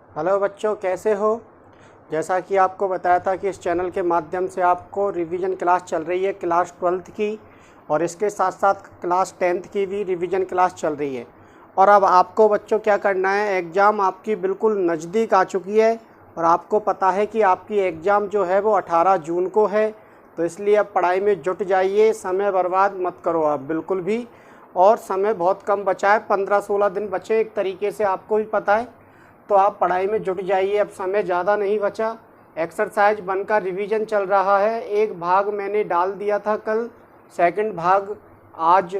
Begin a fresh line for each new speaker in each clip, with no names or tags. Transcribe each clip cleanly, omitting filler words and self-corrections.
Hello बच्चों, कैसे हो। जैसा कि आपको बताया था कि इस चैनल के माध्यम से आपको रिवीजन क्लास चल रही है क्लास 12th की, और इसके साथ साथ क्लास 10th की भी रिवीजन क्लास चल रही है। और अब आपको बच्चों क्या करना है, एग्ज़ाम आपकी बिल्कुल नज़दीक आ चुकी है और आपको पता है कि आपकी एग्ज़ाम जो है वो 18 जून को है। तो इसलिए अब पढ़ाई में जुट जाइए, समय बर्बाद मत करो आप बिल्कुल भी। और समय बहुत कम बचा है, 15-16 दिन बचे एक तरीके से, आपको भी पता है। तो आप पढ़ाई में जुट जाइए, अब समय ज़्यादा नहीं बचा। एक्सरसाइज 1 का रिवीजन चल रहा है, एक भाग मैंने डाल दिया था कल, सेकंड भाग आज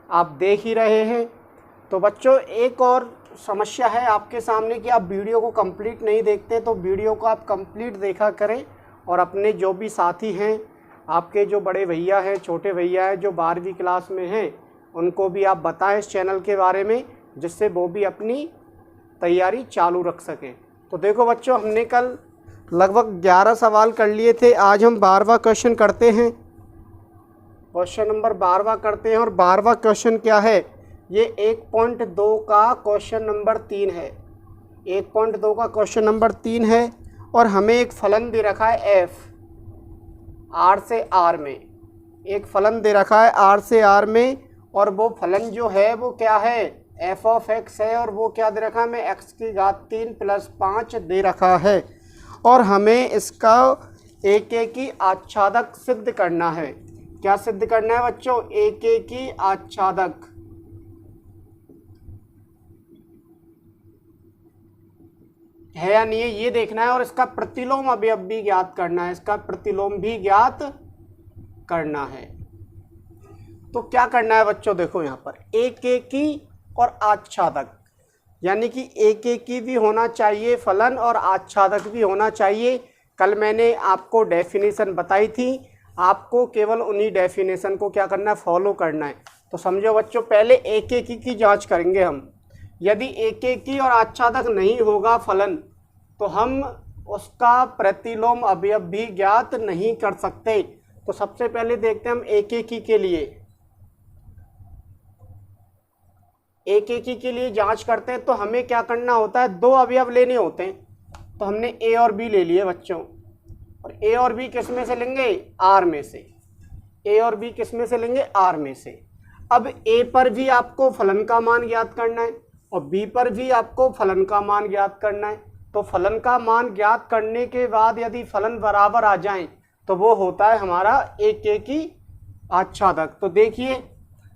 आप देख ही रहे हैं। तो बच्चों, एक और समस्या है आपके सामने कि आप वीडियो को कंप्लीट नहीं देखते, तो वीडियो को आप कंप्लीट देखा करें और अपने जो भी साथी हैं, आपके जो बड़े भैया हैं, छोटे भैया हैं जो 12वीं क्लास में हैं, उनको भी आप बताएं इस चैनल के बारे में, जिससे वो भी अपनी तैयारी चालू रख सकें। तो देखो बच्चों, हमने कल लगभग 11 सवाल कर लिए थे। आज हम 12वां क्वेश्चन करते हैं, क्वेश्चन नंबर 12वां करते हैं। और 12वां क्वेश्चन क्या है, ये 1.2 का क्वेश्चन नंबर 3 है। 1.2 का क्वेश्चन नंबर 3 है और हमें एक फलन दे रखा है एफ, आर से आर में। एक फलन दे रखा है आर से आर में, और वो फलन जो है वो क्या है, एफ ऑफ एक्स है। और वो क्या दे रखा है, हमें एक्स की घात 3 + 5 दे रखा है। और हमें इसका एक की आच्छादक सिद्ध करना है। क्या सिद्ध करना है बच्चों, एक की आच्छादक है या नहीं है ये देखना है। और इसका प्रतिलोम अवयव भी ज्ञात करना है, इसका प्रतिलोम भी ज्ञात करना है। तो क्या करना है बच्चों, देखो यहाँ पर एक की और आच्छादक, यानी कि एक की भी होना चाहिए फलन और आच्छादक भी होना चाहिए। कल मैंने आपको डेफिनेशन बताई थी, आपको केवल उन्हीं डेफिनेशन को क्या करना है, फॉलो करना है। तो समझो बच्चों, पहले एक की जांच करेंगे हम। यदि एक की और आच्छादक नहीं होगा फलन, तो हम उसका प्रतिलोम अवयव भी ज्ञात नहीं कर सकते। तो सबसे पहले देखते हैं हम एक के लिए, एक के लिए जांच करते हैं। तो हमें क्या करना होता है, 2 अवयव लेने होते हैं। तो हमने ए और बी ले लिए बच्चों, और ए और बी किस में से लेंगे, आर में से। ए और बी किस में से लेंगे, आर में से। अब ए पर भी आपको फलन का मान ज्ञात करना है और बी पर भी आपको फलन का मान ज्ञात करना है। तो फलन का मान ज्ञात करने के बाद यदि फलन बराबर आ जाएं, तो वो होता है हमारा एक की आच्छादक। तो देखिए,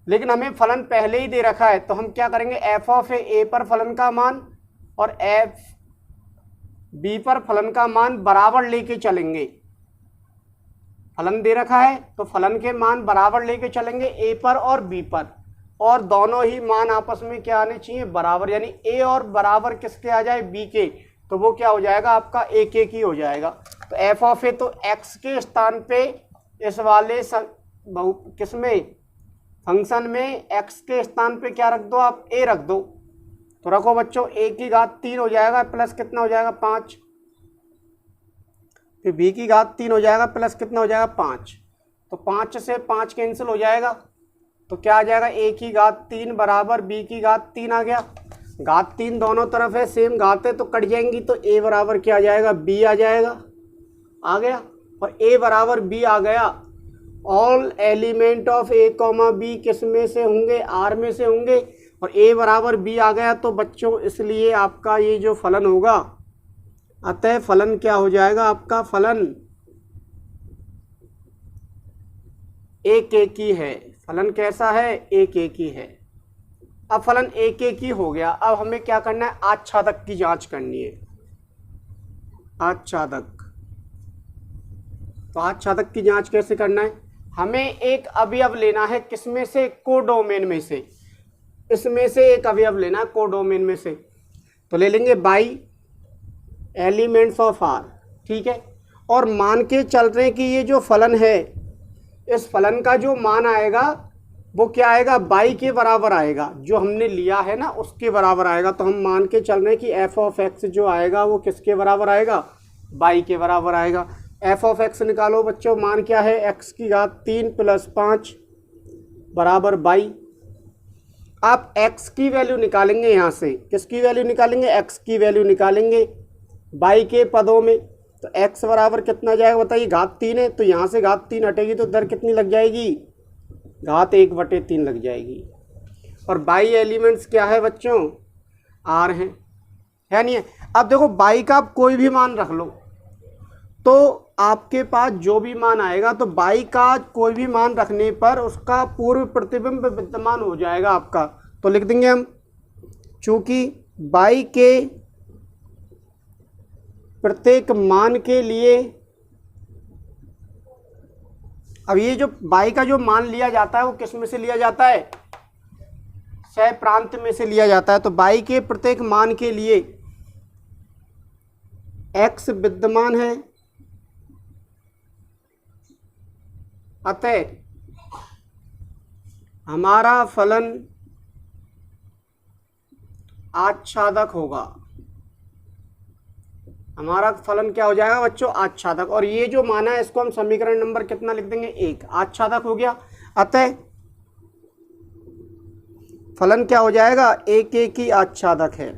लेकिन हमें फलन पहले ही दे रखा है, तो हम क्या करेंगे, एफ ऑफ ए पर फलन का मान और एफ बी पर फलन का मान बराबर लेके चलेंगे। फलन दे रखा है तो फलन के मान बराबर लेके चलेंगे ए पर और बी पर, और दोनों ही मान आपस में क्या आने चाहिए, बराबर। यानी ए और बराबर किसके आ जाए, बी के, तो वो क्या हो जाएगा, आपका एक ही हो जाएगा। तो एफ ऑफ ए तो एक्स के स्थान पे इस वाले किसमें, फंक्शन में एक्स के स्थान पे क्या रख दो, आप ए रख दो। तो रखो बच्चों, ए की घात 3 हो जाएगा प्लस कितना हो जाएगा, 5। फिर बी की घात 3 हो जाएगा प्लस कितना हो जाएगा, 5। तो 5 से 5 कैंसिल हो जाएगा, तो क्या आ जाएगा, ए की घात 3 बराबर बी की घात 3 आ गया। घात 3 दोनों तरफ है, सेम घात है तो कट जाएंगी, तो ए बराबर क्या आ जाएगा, बी आ जाएगा, आ गया। और ए बराबर बी आ गया, all element of A comma B किस में से होंगे, आर में से होंगे। और ए बराबर बी आ गया, तो बच्चों इसलिए आपका ये जो फलन होगा, अतः फलन क्या हो जाएगा, आपका फलन एक की है। फलन कैसा है, एक की है। अब फलन एक की हो गया, अब हमें क्या करना है, आच्छादक की जांच करनी है। आच्छादक, तो आच्छादक की जांच कैसे करना है, हमें एक अवयव लेना है, किसमें से, कोडोमेन में से। इसमें से एक अवयव लेना है कोडोमेन में से। तो ले लेंगे बाई एलिमेंट्स ऑफ आर, ठीक है। और मान के चल रहे हैं कि ये जो फलन है, इस फलन का जो मान आएगा वो क्या आएगा, बाई के बराबर आएगा, जो हमने लिया है ना उसके बराबर आएगा। तो हम मान के चल रहे हैं कि एफ ऑफ एक्स जो आएगा वो किसके बराबर आएगा, बाई के बराबर आएगा। एफ ऑफ एक्स निकालो बच्चों, मान क्या है, एक्स की घात 3 + 5 बराबर बाई। आप x की वैल्यू निकालेंगे, यहाँ से किसकी वैल्यू निकालेंगे, x की वैल्यू निकालेंगे y के पदों में। तो x बराबर कितना जाएगा बताइए, घात 3 है, तो यहाँ से घात 3 हटेगी तो दर कितनी लग जाएगी, घात 1/3 लग जाएगी। और y एलिमेंट्स क्या है बच्चों, r है नहीं है। अब देखो y का आप कोई भी मान रख लो, तो आपके पास जो भी मान आएगा, तो y का कोई भी मान रखने पर उसका पूर्व प्रतिबिंब विद्यमान हो जाएगा आपका। तो लिख देंगे हम, चूंकि y के प्रत्येक मान के लिए, अब ये जो y का जो मान लिया जाता है वो किस में से लिया जाता है, सह प्रांत में से लिया जाता है। तो y के प्रत्येक मान के लिए x विद्यमान है, अतः हमारा फलन आच्छादक होगा। हमारा फलन क्या हो जाएगा बच्चों, आच्छादक। और ये जो माना है इसको हम समीकरण नंबर कितना लिख देंगे, 1, आच्छादक हो गया। अतः फलन क्या हो जाएगा, 1 ही आच्छादक है।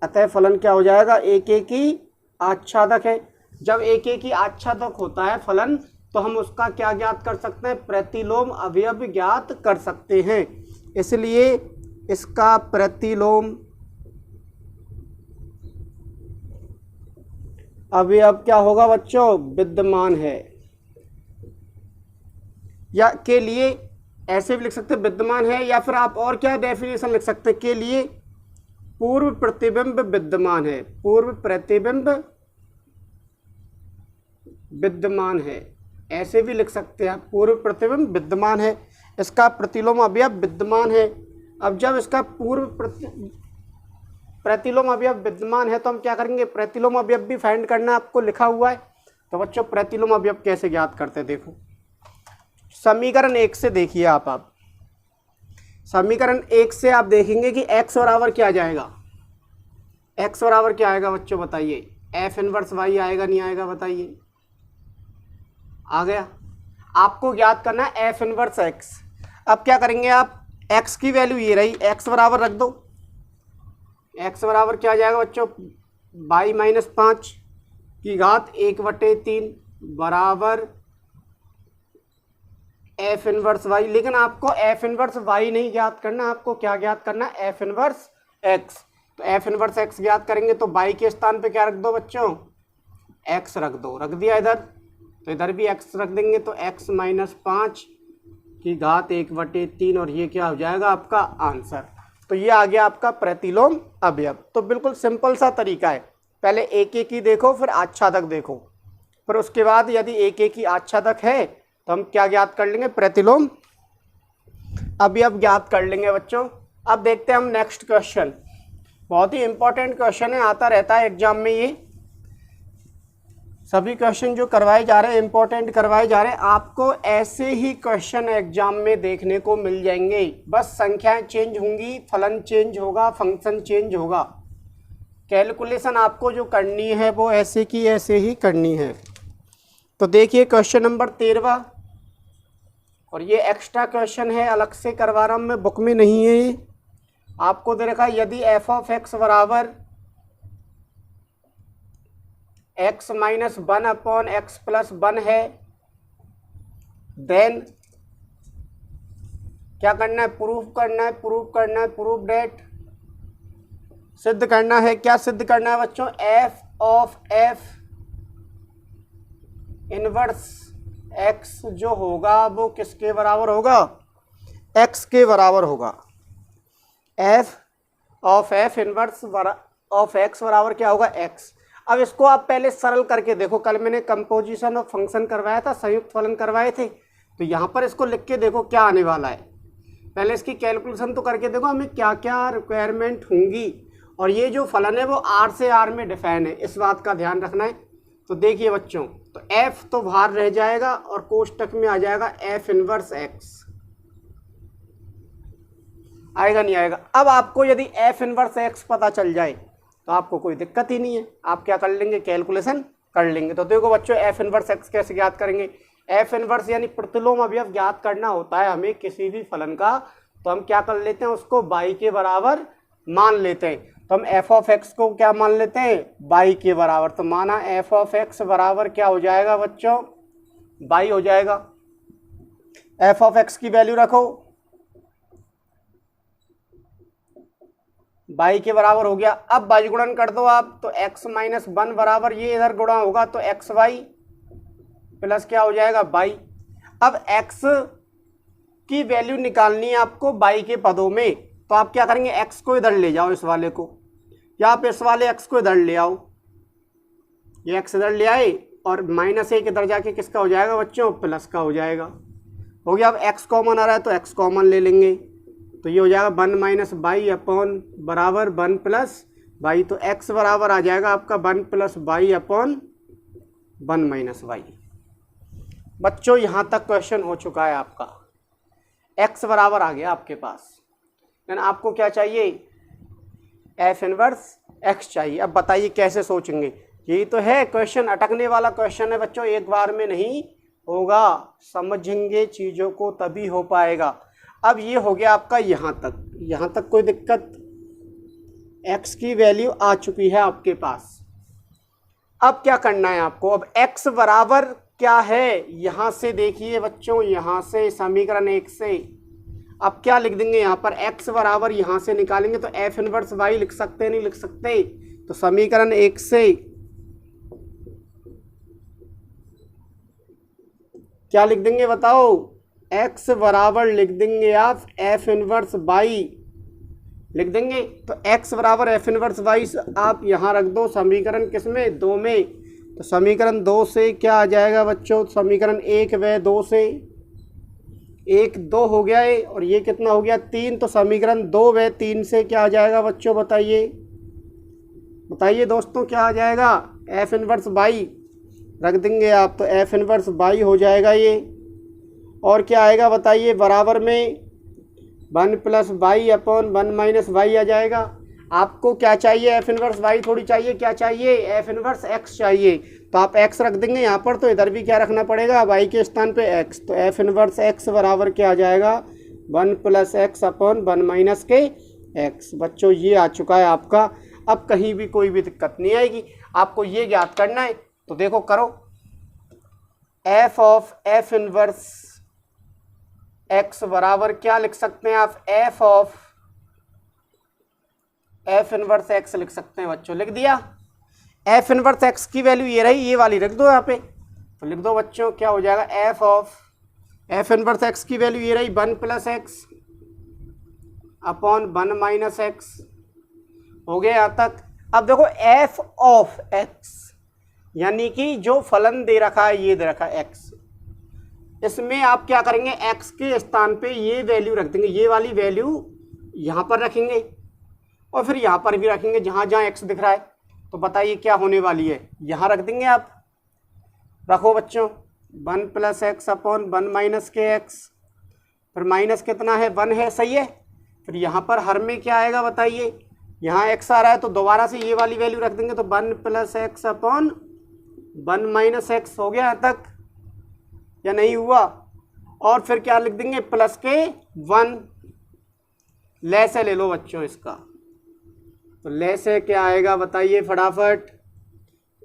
अतः फलन क्या हो जाएगा, 1 ही आच्छादक है। जब 1 ही आच्छादक होता है फलन, तो हम उसका क्या ज्ञात कर सकते हैं, प्रतिलोम अवयव ज्ञात कर सकते हैं। इसलिए इसका प्रतिलोम अवयव क्या होगा बच्चों, विद्यमान है। या के लिए ऐसे भी लिख सकते हैं, विद्यमान है, या फिर आप और क्या डेफिनेशन लिख सकते हैं, के लिए पूर्व प्रतिबिंब विद्यमान है, पूर्व प्रतिबिंब विद्यमान है, ऐसे भी लिख सकते हैं, पूर्व प्रतिबिंब विद्यमान है, इसका प्रतिलोम अवयव विद्यमान है। अब जब इसका पूर्व प्रतिलोम अवयव विद्यमान है, तो हम क्या करेंगे, प्रतिलोम अवयव भी फाइंड करना आपको लिखा हुआ है। तो बच्चों प्रतिलोम अवयव कैसे ज्ञात करते हैं, देखो समीकरण 1 से देखिए आप समीकरण 1 से आप देखेंगे कि x बराबर क्या आ जाएगा, x बराबर क्या आएगा बच्चों बताइए, f इनवर्स y आएगा नहीं आएगा बताइए, आ गया। आपको ज्ञात करना है f इनवर्स x। अब क्या करेंगे आप, x की वैल्यू ये रही, x बराबर रख दो, x बराबर क्या आ जाएगा बच्चों, y-5 की घात 1/3 बराबर f इनवर्स y। लेकिन आपको f इनवर्स y नहीं ज्ञात करना, आपको क्या ज्ञात करना है, f इनवर्स x। तो f इनवर्स x ज्ञात करेंगे तो y के स्थान पे क्या रख दो बच्चों, x रख दो, रख दिया इधर, तो इधर भी x रख देंगे, तो x-5 की घात 1/3, और ये क्या हो जाएगा आपका आंसर। तो ये आ गया आपका प्रतिलोम अवयव। तो बिल्कुल सिंपल सा तरीका है, पहले 1 ही देखो, फिर आच्छादक देखो, फिर उसके बाद यदि 1 ही आच्छादक है तो हम क्या ज्ञात कर लेंगे, प्रतिलोम अवयव ज्ञात कर लेंगे बच्चों। अब देखते हैं हम नेक्स्ट क्वेश्चन, बहुत ही इंपॉर्टेंट क्वेश्चन है, आता रहता है एग्जाम में, ये सभी क्वेश्चन जो करवाए जा रहे हैं इंपॉर्टेंट करवाए जा रहे हैं। आपको ऐसे ही क्वेश्चन एग्जाम में देखने को मिल जाएंगे, बस संख्याएं चेंज होंगी, फलन चेंज होगा, फंक्शन चेंज होगा, कैलकुलेशन आपको जो करनी है वो ऐसे की ऐसे ही करनी है। तो देखिए क्वेश्चन नंबर 13, और ये एक्स्ट्रा क्वेश्चन है, अलग से करवा रहा हूँ मैं, बुक में नहीं है ये। आपको दे रखा यदि f ऑफ x बराबर x-1/x+1 है, देन क्या करना है, प्रूफ करना है, प्रूफ डेट सिद्ध करना है। क्या सिद्ध करना है बच्चों, f of f inverse x जो होगा वो किसके बराबर होगा, x के बराबर होगा। f of f inverse of x बराबर क्या होगा, x। अब इसको आप पहले सरल करके देखो, कल मैंने कंपोजिशन ऑफ फंक्शन करवाया था, संयुक्त फलन करवाए थे, तो यहाँ पर इसको लिख के देखो क्या आने वाला है। पहले इसकी कैलकुलेशन तो करके देखो हमें क्या क्या रिक्वायरमेंट होंगी, और ये जो फलन है वो r से r में डिफाइन है, इस बात का ध्यान रखना है। तो देखिए बच्चों, तो f तो बाहर रह जाएगा और कोष्टक में आ जाएगा f इनवर्स x, आएगा नहीं आएगा। अब आपको यदि f इनवर्स x पता चल जाए तो आपको कोई दिक्कत ही नहीं है, आप क्या कर लेंगे, कैलकुलेशन कर लेंगे। तो देखो बच्चों f इनवर्स x कैसे ज्ञात करेंगे, एफ इनवर्स यानी प्रतिलोम अवयव ज्ञात करना होता है हमें किसी भी फलन का, तो हम क्या कर लेते हैं, उसको बाई के बराबर मान लेते हैं। तो हम एफ ऑफ एक्स को क्या मान लेते हैं, बाई के बराबर। तो माना एफ ऑफ एक्स बराबर क्या हो जाएगा बच्चों, बाई हो जाएगा। एफ ऑफ एक्स की वैल्यू रखो, बाई के बराबर हो गया। अब बाई गुणन कर दो आप, तो x माइनस 1 बराबर ये इधर गुणा होगा तो एक्स वाई प्लस क्या हो जाएगा बाई। अब x की वैल्यू निकालनी है आपको बाई के पदों में, तो आप क्या करेंगे, x को इधर ले जाओ, इस वाले को, या आप इस वाले x को इधर ले आओ, ये x इधर ले आए और -1 इधर जाके किसका हो जाएगा बच्चों, प्लस का हो जाएगा। हो गया। अब x कॉमन आ रहा है तो x कॉमन ले लेंगे, तो ये हो जाएगा 1 माइनस बाई अपॉन बराबर 1 प्लस बाई। तो x बराबर आ जाएगा आपका 1 plus by upon 1 minus by. बच्चों यहाँ तक क्वेश्चन हो चुका है आपका, x बराबर आ गया आपके पास। लेकिन आपको क्या चाहिए, एफ इनवर्स x चाहिए। अब बताइए कैसे सोचेंगे, यही तो है क्वेश्चन, अटकने वाला क्वेश्चन है बच्चों, एक बार में नहीं होगा, समझेंगे चीज़ों को तभी हो पाएगा। अब ये हो गया आपका यहाँ तक कोई दिक्कत, x की वैल्यू आ चुकी है आपके पास। अब क्या करना है आपको, अब x बराबर क्या है, यहाँ से देखिए बच्चों, यहाँ से समीकरण 1 से अब क्या लिख देंगे, यहाँ पर x बराबर यहाँ से निकालेंगे तो एफ इनवर्स y लिख सकते नहीं लिख सकते, तो समीकरण 1 से क्या लिख देंगे बताओ, x बराबर लिख देंगे आप एफ इनवर्स y लिख देंगे। तो x बराबर एफ इनवर्स y आप यहाँ रख दो समीकरण किसमें, 2 में। तो समीकरण 2 से क्या आ जाएगा बच्चों, समीकरण 1 व 2 से 1 2 हो गया है, और ये कितना हो गया 3। तो समीकरण 2 व 3 से क्या आ जाएगा बच्चों, बताइए दोस्तों क्या आ जाएगा, एफ इनवर्स बाई रख देंगे आप, तो एफ इनवर्स बाई हो जाएगा ये। और क्या आएगा बताइए, बराबर में 1 plus by upon 1 minus by आ जाएगा। आपको क्या चाहिए, एफ इनवर्स वाई थोड़ी चाहिए, क्या चाहिए, एफ इनवर्स एक्स चाहिए। तो आप एक्स रख देंगे यहाँ पर, तो इधर भी क्या रखना पड़ेगा, वाई के स्थान पे एक्स। तो एफ इनवर्स एक्स बराबर क्या आ जाएगा, 1 प्लस एक्स अपॉन 1 माइनस के एक्स। बच्चों ये आ चुका है आपका, अब कहीं भी कोई भी दिक्कत नहीं आएगी। आपको ये ज्ञात करना है, तो देखो करो, F of F inverse x बराबर क्या लिख सकते हैं आप, F of F inverse x लिख सकते हैं बच्चों। लिख दिया, एफ इनवर्स एक्स की वैल्यू ये रही, ये वाली रख दो यहाँ पे, तो लिख दो बच्चों क्या हो जाएगा, F of F inverse x की वैल्यू ये रही 1 plus x upon 1 minus x. हो गया यहाँ तक। अब देखो एफ ऑफ एक्स यानी कि जो फलन दे रखा है, ये दे रखा है एक्स, इसमें आप क्या करेंगे, एक्स के स्थान पे ये वैल्यू रख देंगे, ये वाली वैल्यू यहाँ पर रखेंगे और फिर यहाँ पर भी रखेंगे जहाँ जहाँ एक्स दिख रहा है। तो बताइए क्या होने वाली है, यहाँ रख देंगे आप, रखो बच्चों 1 प्लस एक्स अपॉन 1 माइनस के एक्स, फिर माइनस कितना है 1 है, सही है। फिर यहाँ पर हर में क्या आएगा बताइए, यहाँ एक्स आ रहा है तो दोबारा से ये वाली वैल्यू रख देंगे, तो 1 plus x upon 1 minus x. हो गया यहाँ तक या नहीं हुआ। और फिर क्या लिख देंगे, प्लस के 1, ले से ले लो बच्चों इसका, तो ले से क्या आएगा बताइए फटाफट,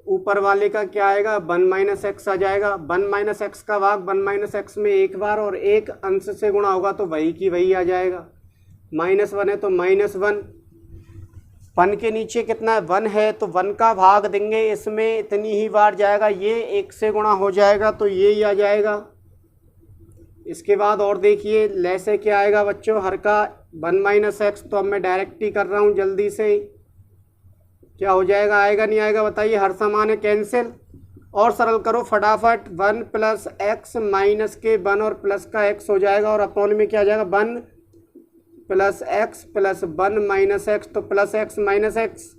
ऊपर वाले का क्या आएगा 1 माइनस एक्स आ जाएगा। 1 माइनस एक्स का भाग 1 माइनस एक्स में एक बार और एक अंश से गुणा होगा तो वही की वही आ जाएगा। -1 है तो -1, 1 के नीचे कितना है 1 है, तो 1 का भाग देंगे इसमें इतनी ही बार जाएगा, ये 1 से गुणा हो जाएगा तो ये ही आ जाएगा। इसके बाद और देखिए ले से क्या आएगा बच्चों, हर का 1 माइनस एक्स, तो अब मैं डायरेक्ट ही कर रहा हूँ जल्दी से, क्या हो जाएगा, आएगा नहीं आएगा बताइए, हर समान है कैंसिल। और सरल करो फटाफट, 1 प्लस एक्स माइनस के 1 और प्लस का एक्स हो जाएगा, और अपॉन में क्या आ जाएगा 1 plus x plus 1 minus x, तो प्लस एक्स माइनस एक्स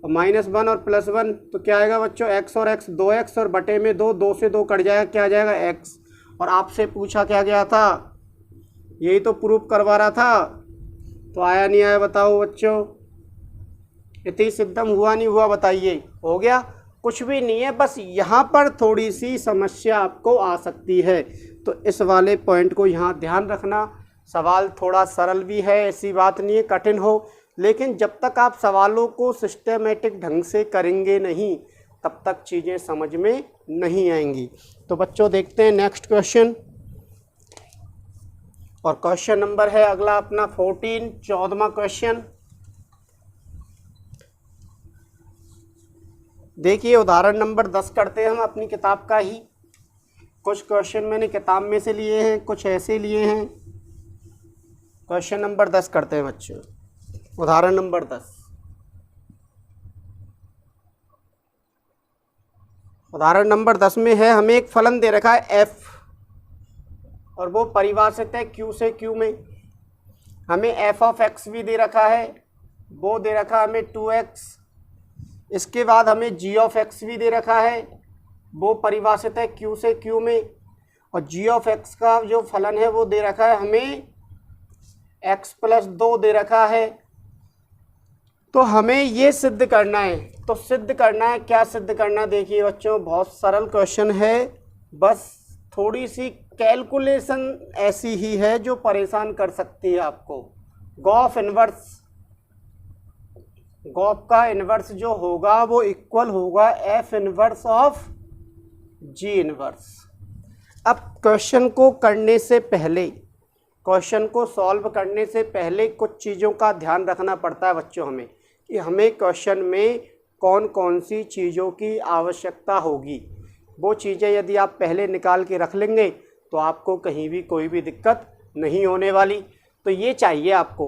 और -1 और +1, तो क्या आएगा बच्चों, एक्स और एक्स 2x और बटे में 2, 2 से 2 कट जाएगा, क्या आ जाएगा x। और आपसे पूछा क्या गया था, यही तो प्रूफ करवा रहा था, तो आया नहीं आया बताओ बच्चों, इति सिद्धम हुआ नहीं हुआ बताइए, हो गया। कुछ भी नहीं है, बस यहाँ पर थोड़ी सी समस्या आपको आ सकती है। तो इस वाले पॉइंट को यहाँ ध्यान रखना। सवाल थोड़ा सरल भी है, ऐसी बात नहीं है कठिन हो, लेकिन जब तक आप सवालों को सिस्टमेटिक ढंग से करेंगे नहीं तब तक चीज़ें समझ में नहीं आएंगी। तो बच्चों देखते हैं नेक्स्ट क्वेश्चन, और क्वेश्चन नंबर है अगला अपना 14, 14वां क्वेश्चन। देखिए उदाहरण नंबर 10 करते हैं हम अपनी किताब का ही। कुछ क्वेश्चन मैंने किताब में से लिए हैं, कुछ ऐसे लिए हैं। क्वेश्चन नंबर 10 करते हैं बच्चों, उदाहरण नंबर 10। उदाहरण नंबर 10 में है हमें एक फलन दे रखा है f, और वो परिभाषित है q से q में। हमें f ऑफ x भी दे रखा है, वो दे रखा है हमें 2x। इसके बाद हमें g ऑफ x भी दे रखा है, वो परिभाषित है q से q में। और g ऑफ x का जो फलन है वो दे रखा है हमें x प्लस 2 दे रखा है। तो हमें ये सिद्ध करना है। तो सिद्ध करना है, क्या सिद्ध करना है? देखिए बच्चों बहुत सरल क्वेश्चन है, बस थोड़ी सी कैलकुलेशन ऐसी ही है जो परेशान कर सकती है आपको। गॉफ इन्वर्स, गॉफ का इन्वर्स जो होगा वो इक्वल होगा F inverse of G inverse. अब क्वेश्चन को करने से पहले, क्वेश्चन को सॉल्व करने से पहले कुछ चीज़ों का ध्यान रखना पड़ता है बच्चों हमें, कि हमें क्वेश्चन में कौन कौन सी चीज़ों की आवश्यकता होगी। वो चीज़ें यदि आप पहले निकाल के रख लेंगे तो आपको कहीं भी कोई भी दिक्कत नहीं होने वाली। तो ये चाहिए आपको।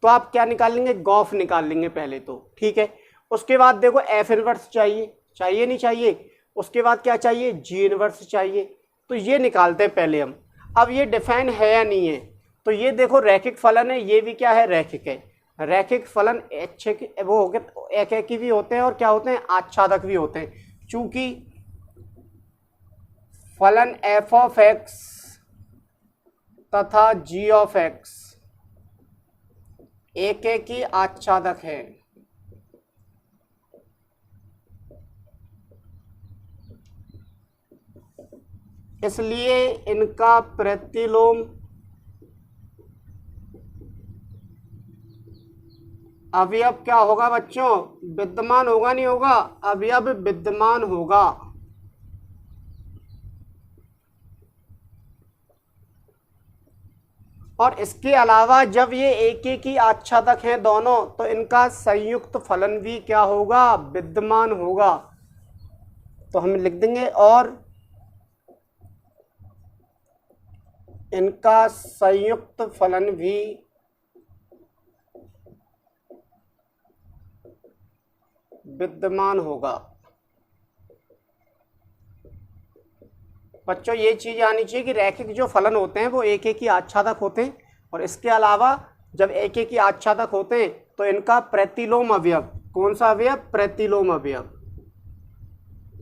तो आप क्या निकालेंगे? गॉफ निकाल लेंगे पहले तो, ठीक है। उसके बाद देखो एफ इनवर्स चाहिए, चाहिए नहीं चाहिए। उसके बाद क्या चाहिए? जी इनवर्स चाहिए। तो ये निकालते हैं पहले हम। अब ये डिफाइन है या नहीं है? तो ये देखो रैखिक फलन है, ये भी क्या है? रैखिक है। रैखिक फलन वो हो गए एक ही भी होते हैं और क्या होते हैं? आच्छादक भी होते हैं। चूंकि फलन एफ ऑफ एक्स तथा जी ऑफ एक्स एक ही आच्छादक है, इसलिए इनका प्रतिलोम अवयव क्या होगा बच्चों? विद्यमान होगा, नहीं होगा? अवयव विद्यमान होगा। और इसके अलावा जब ये एक ही आच्छादक हैं दोनों, तो इनका संयुक्त फलन भी क्या होगा? विद्यमान होगा। तो हम लिख देंगे और इनका संयुक्त फलन भी विद्यमान होगा। बच्चों ये चीज़ आनी चाहिए कि रैखिक जो फलन होते हैं वो एक ही आच्छादक होते हैं, और इसके अलावा जब एक ही आच्छादक होते हैं तो इनका प्रतिलोम अवयव, कौन सा अवयव? प्रतिलोम अवयव।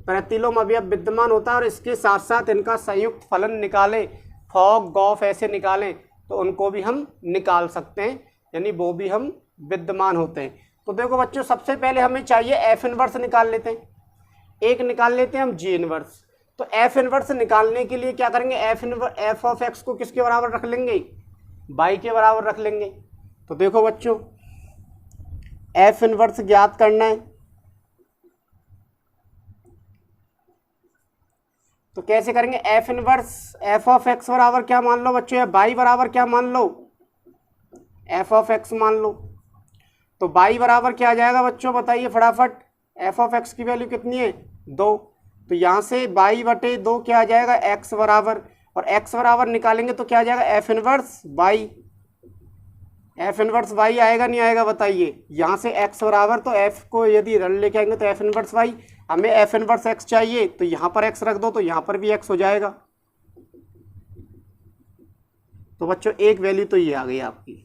प्रतिलोम अवयव विद्यमान होता है। और इसके साथ साथ इनका संयुक्त फलन निकाले, फॉग गॉफ ऐसे निकालें तो उनको भी हम निकाल सकते हैं, यानी वो भी हम विद्यमान होते हैं। तो देखो बच्चों सबसे पहले हमें चाहिए एफ इनवर्स निकाल लेते हैं, एक निकाल लेते हैं हम जी इनवर्स। तो एफ इनवर्स निकालने के लिए क्या करेंगे? एफ ऑफ एक्स को किसके बराबर रख लेंगे? बाई के बराबर रख लेंगे। तो देखो बच्चों एफ इनवर्स ज्ञात करना है, तो कैसे करेंगे? F inverse F of x बराबर क्या मान लो बच्चों? या बाई बराबर क्या मान लो? एफ ऑफ एक्स मान लो। तो बाई बराबर क्या आ जाएगा बच्चों? बताइए फटाफट। एफ ऑफ एक्स की वैल्यू कितनी है? 2। तो यहाँ से बाई बटे 2 क्या आ जाएगा? एक्स बराबर, और एक्स बराबर निकालेंगे तो क्या आ जाएगा? F inverse by. F inverse by आएगा नहीं आएगा? बताइए। यहाँ से एक्स बराबर, तो एफ को यदि रन लेके आएंगे तो एफ इनवर्स बाई। हमें एफ इनवर्स एक्स चाहिए तो यहाँ पर एक्स रख दो, तो यहाँ पर भी एक्स हो जाएगा। तो बच्चों एक वैल्यू तो ये आ गई आपकी।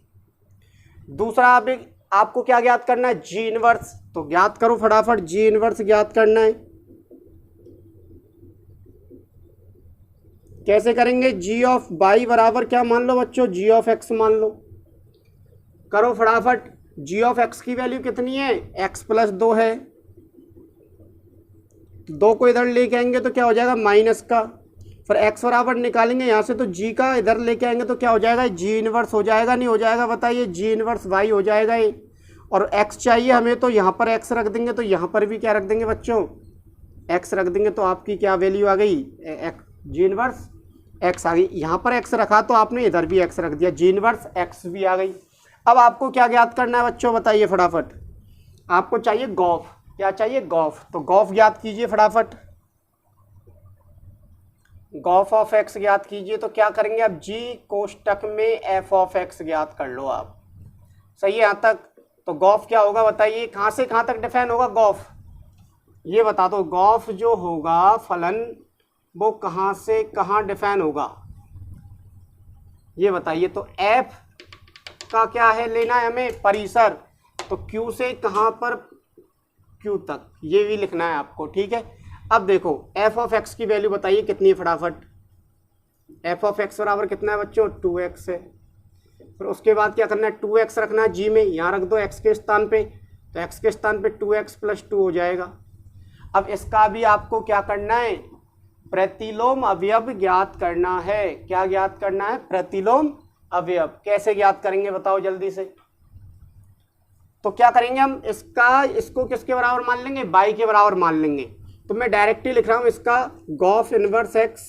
दूसरा आपको क्या ज्ञात करना है? जी इनवर्स। तो ज्ञात करो फटाफट, जी इनवर्स ज्ञात करना है। कैसे करेंगे? जी ऑफ बाई बराबर क्या मान लो बच्चों? जी ऑफ एक्स मान लो। करो फटाफट। जी ऑफ एक्स की वैल्यू कितनी है? एक्स प्लस 2 है। 2 को इधर लेके आएंगे तो क्या हो जाएगा माइनस का, फिर x बराबर निकालेंगे यहाँ से तो g का इधर लेके आएंगे तो क्या हो जाएगा जी इनवर्स हो जाएगा, नहीं हो जाएगा बताइए, जी इनवर्स y हो जाएगा ये। और x चाहिए हमें तो यहाँ पर x रख देंगे, तो यहाँ पर भी क्या रख देंगे बच्चों, x रख देंगे, तो आपकी क्या वैल्यू आ गई, जी इनवर्स x आ गई। यहाँ पर x रखा तो आपने इधर भी x रख दिया, जी इनवर्स x भी आ गई। अब आपको क्या ज्ञात करना है बच्चों बताइए फटाफट, आपको चाहिए गॉफ, क्या चाहिए गॉफ, तो गॉफ ज्ञात कीजिए फटाफट, गॉफ ऑफ x ज्ञात कीजिए। तो क्या करेंगे अब, g कोष्टक में f ऑफ x ज्ञात कर लो आप, सही है यहाँ तक। तो गॉफ क्या होगा बताइए, कहाँ से कहाँ तक डिफाइन होगा गॉफ, ये बता दो, गॉफ जो होगा फलन वो कहाँ से कहाँ डिफाइन होगा, ये बताइए। तो f का क्या है लेना है हमें, परिसर, तो q से कहाँ पर q तक, ये भी लिखना है आपको, ठीक है। अब देखो f ऑफ x की वैल्यू बताइए कितनी है फटाफट, f ऑफ x बराबर कितना है बच्चों, 2x है। फिर उसके बाद क्या करना है, 2x रखना है g में, यहाँ रख दो x के स्थान पे, तो x के स्थान पे 2x + 2 हो जाएगा। अब इसका भी आपको क्या करना है, प्रतिलोम अवयव ज्ञात करना है, क्या ज्ञात करना है, प्रतिलोम अवयव। कैसे ज्ञात करेंगे बताओ जल्दी से, तो क्या करेंगे हम, इसको किसके बराबर मान लेंगे, y के बराबर मान लेंगे। तो मैं डायरेक्ट ही लिख रहा हूं इसका गॉफ इनवर्स x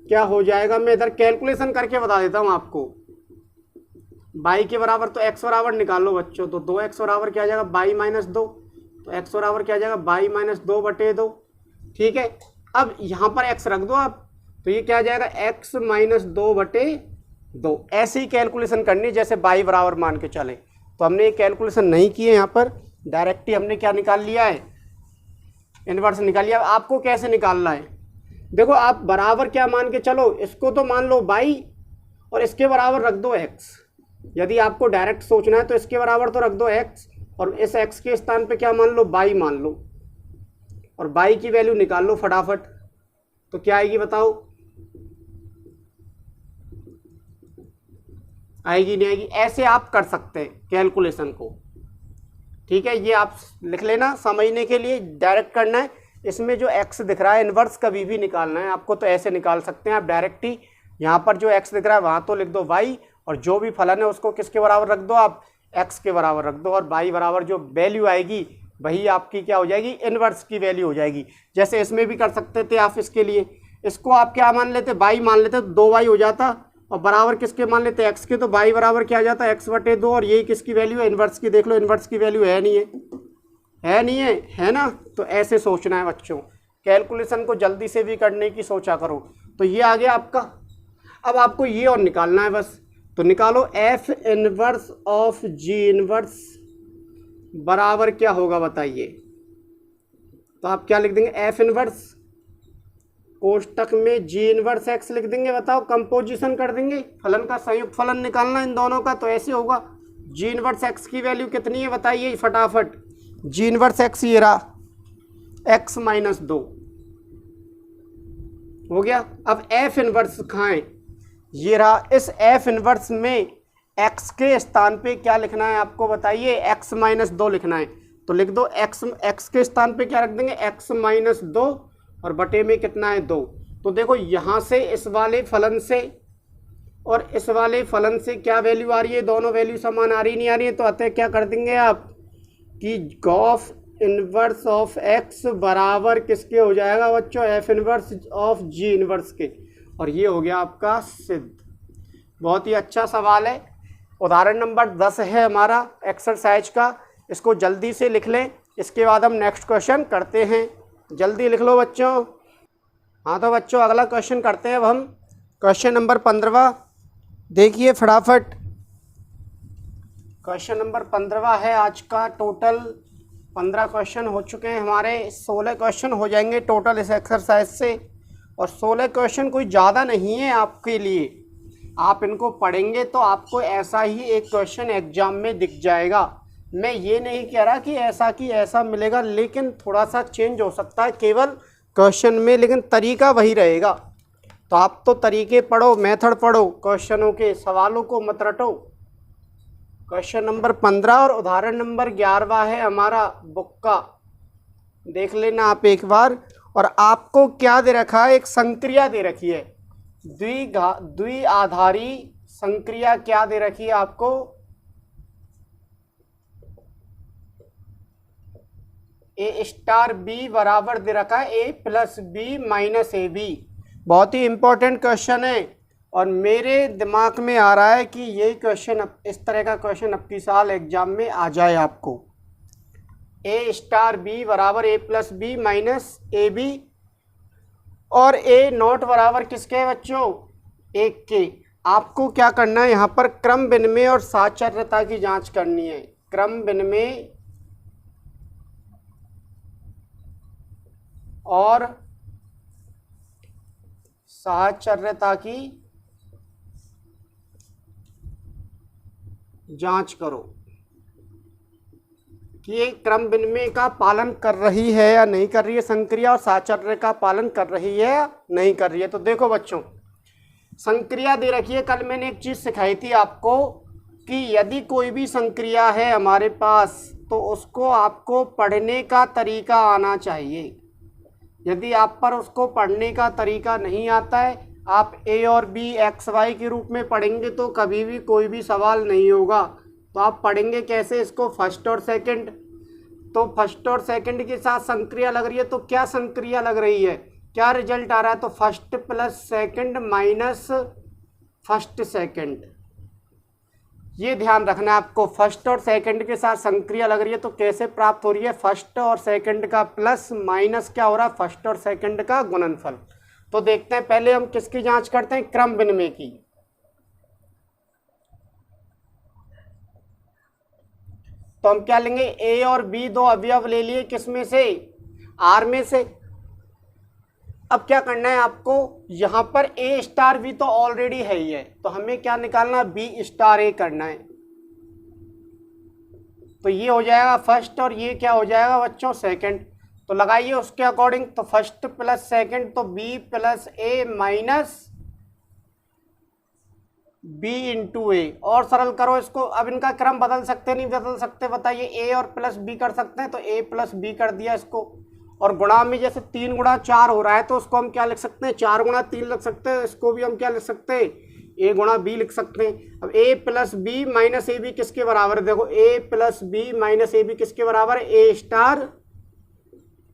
क्या हो जाएगा, मैं इधर कैलकुलेशन करके बता देता हूं आपको। y के बराबर तो x बराबर निकाल लो बच्चों, तो 2x बराबर क्या आ जाएगा, y - 2, तो x बराबर क्या आ जाएगा, y - 2/2, ठीक है। अब यहाँ पर x रख दो आप, तो ये क्या आ जाएगा, x - 2/2। ऐसे ही कैलकुलेशन करनी जैसे y बराबर मान के चले। तो हमने ये कैलकुलेशन नहीं की है यहाँ पर, डायरेक्ट ही हमने क्या निकाल लिया है, इनवर्स निकाल लिया। आपको कैसे निकालना है, देखो आप बराबर क्या मान के चलो, इसको तो मान लो y और इसके बराबर रख दो x। यदि आपको डायरेक्ट सोचना है तो इसके बराबर तो रख दो x, और इस x के स्थान पे क्या मान लो, y मान लो, और y की वैल्यू निकाल लो फटाफट। तो क्या आएगी बताओ, आएगी नहीं आएगी, ऐसे आप कर सकते हैं कैलकुलेशन को, ठीक है। ये आप लिख लेना समझने के लिए, डायरेक्ट करना है। इसमें जो x दिख रहा है इन्वर्स कभी भी निकालना है आपको, तो ऐसे निकाल सकते हैं आप डायरेक्ट ही। यहाँ पर जो x दिख रहा है वहाँ तो लिख दो y, और जो भी फलन है उसको किसके बराबर रख दो आप, x के बराबर रख दो, और y बराबर जो वैल्यू आएगी वही आपकी क्या हो जाएगी, इन्वर्स की वैल्यू हो जाएगी। जैसे इसमें भी कर सकते थे आप, इसके लिए इसको आप क्या मान लेते, y मान लेते, तो 2y हो जाता, और बराबर किसके मान लेते, x के, तो y बराबर क्या आ जाता है, x/2। और यही किसकी वैल्यू है, इन्वर्स की। देख लो इन्वर्स की वैल्यू है नहीं है, है नहीं है, है ना। तो ऐसे सोचना है बच्चों, कैलकुलेशन को जल्दी से भी करने की सोचा करो। तो ये आ गया आपका। अब आपको ये और निकालना है बस, तो निकालो f inverse of g inverse बराबर क्या होगा बताइए। तो आप क्या लिख देंगे, f इनवर्स कोष्टक में g इनवर्स x लिख देंगे। बताओ कंपोजिशन कर देंगे, फलन का संयुक्त फलन निकालना इन दोनों का, तो ऐसे होगा। g इनवर्स x की वैल्यू कितनी है बताइए फटाफट, g इनवर्स x ये रहा, x - 2 हो गया। अब f इनवर्स खाएं, ये रहा। इस f इनवर्स में x के स्थान पे क्या लिखना है आपको बताइए, x - 2 लिखना है। तो लिख दो x के स्थान पे क्या रख देंगे, x - 2, और बटे में कितना है 2। तो देखो यहाँ से इस वाले फलन से और इस वाले फलन से क्या वैल्यू आ रही है, दोनों वैल्यू समान आ रही नहीं आ रही है। तो अतः क्या कर देंगे आप कि गॉफ इनवर्स ऑफ x बराबर किसके हो जाएगा बच्चों, f inverse of g inverse के। और ये हो गया आपका सिद्ध। बहुत ही अच्छा सवाल है। उदाहरण नंबर 10 है हमारा एक्सरसाइज का, इसको जल्दी से लिख लें, इसके बाद हम नेक्स्ट क्वेश्चन करते हैं। जल्दी लिख लो बच्चों। हाँ तो बच्चों अगला क्वेश्चन करते हैं अब हम, क्वेश्चन नंबर 15 देखिए फटाफट। क्वेश्चन नंबर 15 है आज का। टोटल 15 क्वेश्चन हो चुके हैं हमारे, 16 क्वेश्चन हो जाएंगे टोटल इस एक्सरसाइज से। और 16 क्वेश्चन कोई ज़्यादा नहीं है आपके लिए, आप इनको पढ़ेंगे तो आपको ऐसा ही एक क्वेश्चन एग्जाम में दिख जाएगा। मैं ये नहीं कह रहा कि ऐसा कि ऐसा मिलेगा, लेकिन थोड़ा सा चेंज हो सकता है केवल क्वेश्चन में, लेकिन तरीका वही रहेगा। तो आप तो तरीके पढ़ो, मेथड पढ़ो, क्वेश्चनों के सवालों को मत रटो। क्वेश्चन नंबर 15 और उदाहरण नंबर 11 है हमारा बुक का। देख लेना आप एक बार। और आपको क्या दे रखा है, एक संक्रिया दे रखी है, द्विआधारी संक्रिया क्या दे रखी है आपको, ए स्टार बी बराबर दे रखा है A plus B minus A B. बहुत ही इंपॉर्टेंट क्वेश्चन है और मेरे दिमाग में आ रहा है कि यही क्वेश्चन, इस तरह का क्वेश्चन अब की साल एग्जाम में आ जाए आपको। ए स्टार बी बराबर A plus B minus A B और ए नॉट बराबर किसके बच्चों, एक के। आपको क्या करना है, यहाँ पर क्रम विनिमय और साचर्यता की जांच करनी है। क्रम विनिमय और साचर्यता की जांच करो कि ये क्रम विनिमय का पालन कर रही है या नहीं कर रही है संक्रिया, और साचर्य का पालन कर रही है या नहीं कर रही है। तो देखो बच्चों, संक्रिया दे रखी है। कल मैंने एक चीज़ सिखाई थी आपको कि यदि कोई भी संक्रिया है हमारे पास तो उसको आपको पढ़ने का तरीका आना चाहिए। यदि आप पर उसको पढ़ने का तरीका नहीं आता है, आप ए और बी एक्स वाई के रूप में पढ़ेंगे तो कभी भी कोई भी सवाल नहीं होगा। तो आप पढ़ेंगे कैसे इसको, फर्स्ट और सेकंड। तो फर्स्ट और सेकंड के साथ संक्रिया लग रही है, तो क्या संक्रिया लग रही है, क्या रिजल्ट आ रहा है, तो first plus second minus first second. ये ध्यान रखना है आपको, फर्स्ट और सेकंड के साथ संक्रिया लग रही है तो कैसे प्राप्त हो रही है, फर्स्ट और सेकंड का प्लस माइनस क्या हो रहा है, फर्स्ट और सेकंड का गुणनफल। तो देखते हैं, पहले हम किसकी जांच करते हैं, क्रम विनिमय की। तो हम क्या लेंगे, ए और बी दो अवयव ले लिए, किसमें से, आर में से। अब क्या करना है आपको, यहाँ पर ए स्टार बी तो ऑलरेडी है ही है, तो हमें क्या निकालना, बी स्टार ए करना है। तो ये हो जाएगा फर्स्ट और ये क्या हो जाएगा बच्चों, सेकंड। तो लगाइए उसके अकॉर्डिंग, तो फर्स्ट प्लस सेकंड तो बी प्लस ए माइनस बी इंटू ए। और सरल करो इसको। अब इनका क्रम बदल सकते नहीं बदल सकते, बताइए, ए और प्लस बी कर सकते हैं तो ए प्लस बी कर दिया इसको। और गुणा में जैसे 3 गुणा 4 हो रहा है तो उसको हम क्या लिख सकते हैं, 4 गुणा 3 लिख सकते हैं। इसको भी हम क्या लिख सकते हैं, ए गुणा बी लिख सकते हैं। अब A plus B minus A B किसके बराबर है, देखो A plus B minus A B किसके बराबर है, ए स्टार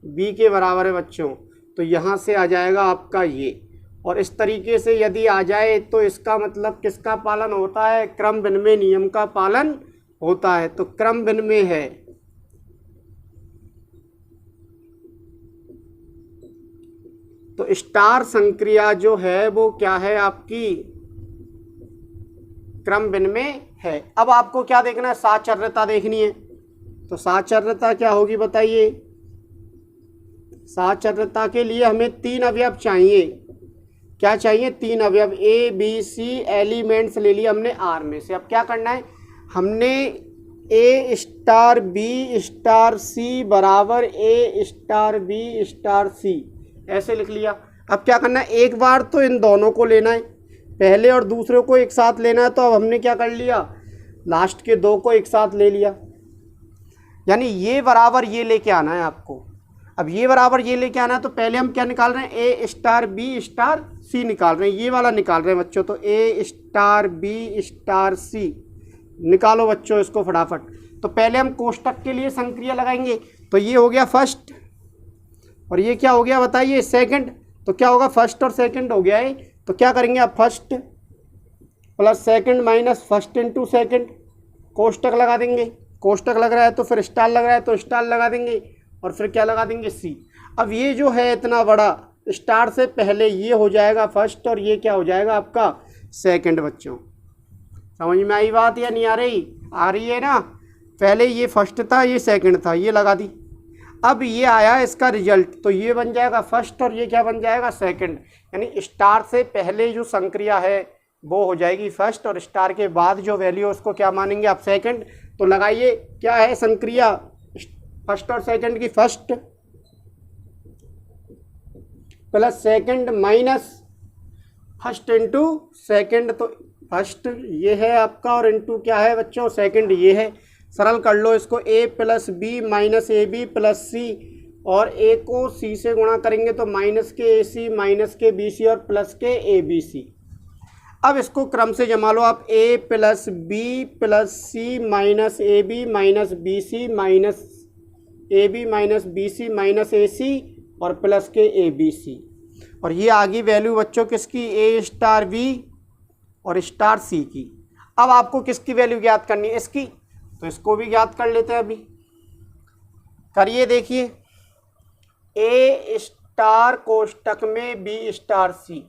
बी के बराबर है बच्चों। तो यहाँ से आ जाएगा आपका ये। और इस तरीके से यदि आ जाए तो इसका मतलब किसका पालन होता है, क्रम विनिमय नियम का पालन होता है। तो क्रम विनिमय है, तो स्टार संक्रिया जो है वो क्या है आपकी, क्रम विनिमय है। अब आपको क्या देखना है, साचर्यता देखनी है। तो साचर्यता क्या होगी बताइए, साचर्यता के लिए हमें 3 अवयव चाहिए। क्या चाहिए, 3 अवयव, ए बी सी एलिमेंट्स ले लिए हमने आर में से। अब क्या करना है, हमने ए स्टार बी स्टार सी बराबर ए स्टार बी स्टार सी ऐसे लिख लिया। अब क्या करना है, एक बार तो इन दोनों को लेना है, पहले और दूसरे को एक साथ लेना है। तो अब हमने क्या कर लिया, लास्ट के 2 को एक साथ ले लिया, यानी ये बराबर ये लेके आना है आपको। अब ये बराबर ये लेके आना है तो पहले हम क्या निकाल रहे हैं, ए स्टार बी स्टार सी निकाल रहे हैं, ये वाला निकाल रहे हैं बच्चों। तो ए स्टार बी स्टार सी निकालो बच्चों इसको फटाफट। तो पहले हम कोष्टक के लिए संक्रिया लगाएंगे। तो ये हो गया फर्स्ट और ये क्या हो गया बताइए, सेकंड। तो क्या होगा, फर्स्ट और सेकंड हो गया है। तो क्या करेंगे आप, first plus second minus first into second, कोष्टक लगा देंगे। कोष्टक लग रहा है तो फिर स्टार लग रहा है तो स्टार लगा देंगे और फिर क्या लगा देंगे, सी। अब ये जो है इतना बड़ा, स्टार से पहले ये हो जाएगा फर्स्ट और ये क्या हो जाएगा आपका सेकंड। बच्चों समझ में आई बात या नहीं आ रही, आ रही है ना। पहले ये फर्स्ट था, ये सेकंड था, ये लगा दी। अब ये आया इसका रिजल्ट, तो ये बन जाएगा फर्स्ट और ये क्या बन जाएगा, सेकंड। यानी स्टार से पहले जो संक्रिया है वो हो जाएगी फर्स्ट और स्टार के बाद जो वैल्यू है उसको क्या मानेंगे आप, सेकंड। तो लगाइए क्या है संक्रिया, फर्स्ट और सेकंड की, first plus second minus first into second. तो फर्स्ट ये है आपका और इंटू क्या है बच्चों, सेकंड ये है। सरल कर लो इसको, A plus B minus A B plus C और ए को सी से गुणा करेंगे तो माइनस के ए सी, माइनस के बी सी और प्लस के ए बी सी। अब इसको क्रम से जमा लो आप, A plus B plus C minus A B minus B C minus A B minus B C minus A C और प्लस के ए बी सी। और ये आ गई वैल्यू बच्चों किसकी, ए स्टार बी और स्टार सी की। अब आपको किसकी वैल्यू ज्ञात करनी है, इसकी, तो इसको भी ज्ञात कर लेते हैं। अभी करिए, देखिए ए स्टार कोष्टक में बी स्टार सी।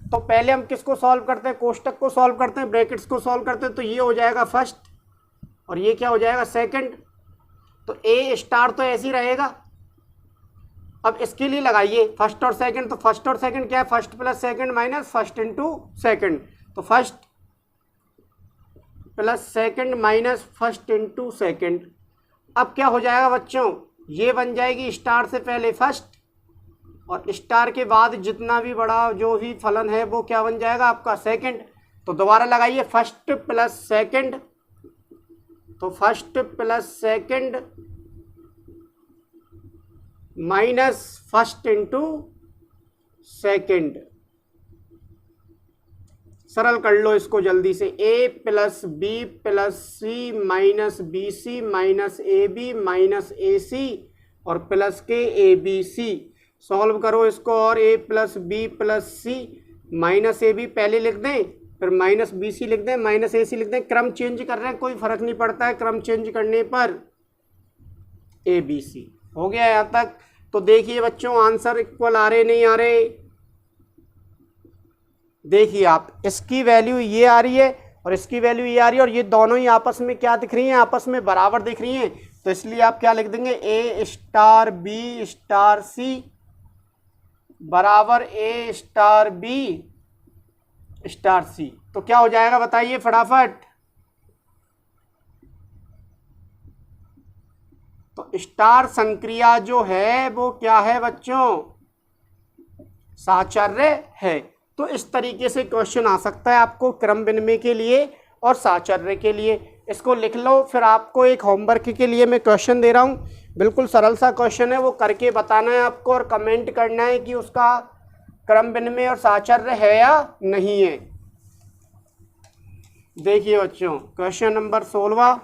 तो पहले हम किसको सॉल्व करते हैं, कोष्टक को सॉल्व करते हैं, ब्रैकेट्स को सॉल्व करते हैं। तो ये हो जाएगा फर्स्ट और ये क्या हो जाएगा सेकंड। तो ए स्टार तो ऐसे ही रहेगा। अब इसके लिए लगाइए फर्स्ट और सेकंड। तो फर्स्ट और सेकंड क्या है, first plus second minus first into second. तो first plus second minus first into second. अब क्या हो जाएगा बच्चों, ये बन जाएगी स्टार से पहले फर्स्ट और स्टार के बाद जितना भी बड़ा जो भी फलन है वो क्या बन जाएगा आपका सेकंड। तो दोबारा लगाइए फर्स्ट प्लस सेकंड। तो first plus second minus first into second. सरल कर लो इसको जल्दी से, A plus B plus C minus B C minus A B minus A C और प्लस के ए बी सी। सॉल्व करो इसको और A plus B plus C minus A B पहले लिख दें, फिर माइनस बी सी लिख दें, माइनस ए सी लिख दें। क्रम चेंज कर रहे हैं, कोई फर्क नहीं पड़ता है, क्रम चेंज करने पर ए बी सी हो गया यहाँ तक। तो देखिए बच्चों आंसर इक्वल आ रहे नहीं आ रहे, देखिए आप इसकी वैल्यू ये आ रही है और इसकी वैल्यू ये आ रही है और ये दोनों ही आपस में क्या दिख रही हैं, आपस में बराबर दिख रही हैं। तो इसलिए आप क्या लिख देंगे, ए स्टार बी स्टार सी बराबर ए स्टार बी स्टार सी। तो क्या हो जाएगा बताइए फटाफट। तो स्टार संक्रिया जो है वो क्या है बच्चों, साहचर्य है। तो इस तरीके से क्वेश्चन आ सकता है आपको क्रम विनिमय के लिए और साहचर्य के लिए। इसको लिख लो। फिर आपको एक होमवर्क के लिए मैं क्वेश्चन दे रहा हूँ, बिल्कुल सरल सा क्वेश्चन है, वो करके बताना है आपको और कमेंट करना है कि उसका क्रम विनिमय और साहचर्य है या नहीं है। देखिए बच्चों क्वेश्चन नंबर 16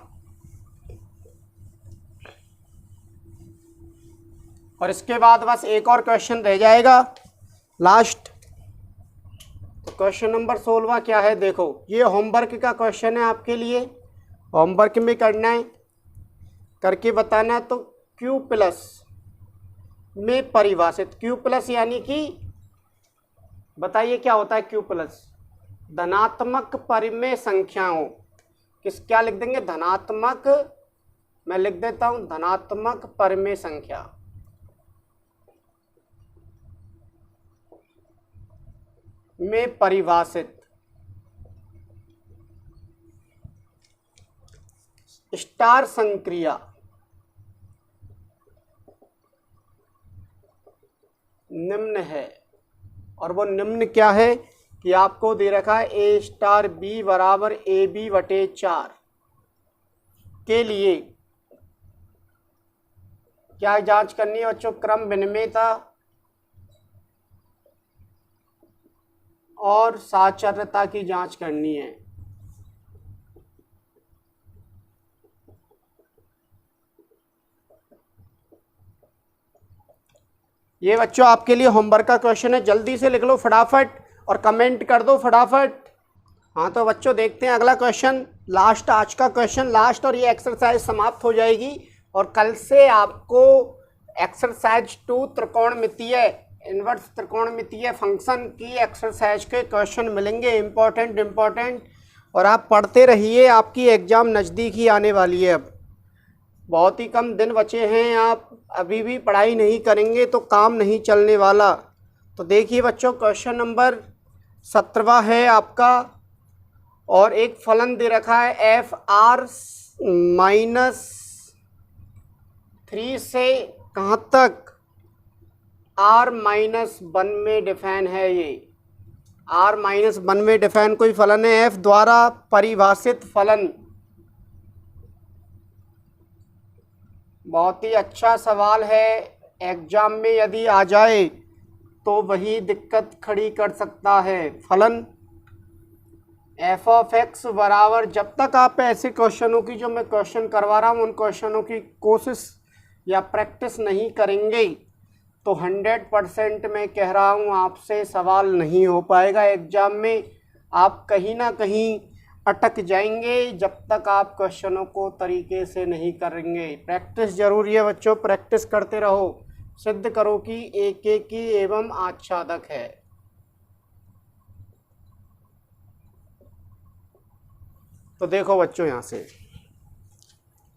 और इसके बाद बस एक और क्वेश्चन रह जाएगा लास्ट। तो क्वेश्चन नंबर 16 क्या है, देखो ये होमवर्क का क्वेश्चन है आपके लिए, होमवर्क में करना है, करके बताना है। तो Q प्लस में परिभाषित, Q प्लस यानी कि बताइए क्या होता है Q प्लस, धनात्मक परिमेय संख्याओं क्या लिख देंगे, धनात्मक, मैं लिख देता हूं धनात्मक परिमेय संख्या में परिभाषित स्टार संक्रिया निम्न है। और वो निम्न क्या है कि आपको दे रखा है ए स्टार बी बराबर ए बी बटे 4 के लिए क्या जांच करनी है बच्चों, क्रम विनिमयता और साहचर्यता की जांच करनी है। ये बच्चों आपके लिए होमवर्क का क्वेश्चन है, जल्दी से लिख लो फटाफट और कमेंट कर दो फटाफट। हाँ तो बच्चों देखते हैं अगला क्वेश्चन, लास्ट आज का क्वेश्चन लास्ट, और ये एक्सरसाइज समाप्त हो जाएगी। और कल से आपको एक्सरसाइज 2 त्रिकोणमितीय इन्वर्स त्रिकोणमितीय फंक्शन की एक्सरसाइज के क्वेश्चन मिलेंगे, इम्पोर्टेंट। और आप पढ़ते रहिए, आपकी एग्ज़ाम नज़दीक ही आने वाली है। अब बहुत ही कम दिन बचे हैं, आप अभी भी पढ़ाई नहीं करेंगे तो काम नहीं चलने वाला। तो देखिए बच्चों क्वेश्चन नंबर 17 है आपका, और एक फलन दे रखा है एफ आर -3 से कहाँ तक, r-1 में डिफाइन है। ये r-1 में डिफाइन कोई फलन है, एफ द्वारा परिभाषित फलन। बहुत ही अच्छा सवाल है, एग्जाम में यदि आ जाए तो वही दिक्कत खड़ी कर सकता है। फलन एफ ऑफ एक्स बराबर, जब तक आप ऐसे क्वेश्चनों की जो मैं क्वेश्चन करवा रहा हूँ उन क्वेश्चनों की कोशिश या प्रैक्टिस नहीं करेंगे तो 100% मैं कह रहा हूँ आपसे सवाल नहीं हो पाएगा एग्जाम में। आप कहीं ना कहीं अटक जाएंगे जब तक आप क्वेश्चनों को तरीके से नहीं करेंगे। प्रैक्टिस जरूरी है बच्चों, प्रैक्टिस करते रहो, सिद्ध करो कि एकेकी एवं आच्छादक है। तो देखो बच्चों, यहाँ से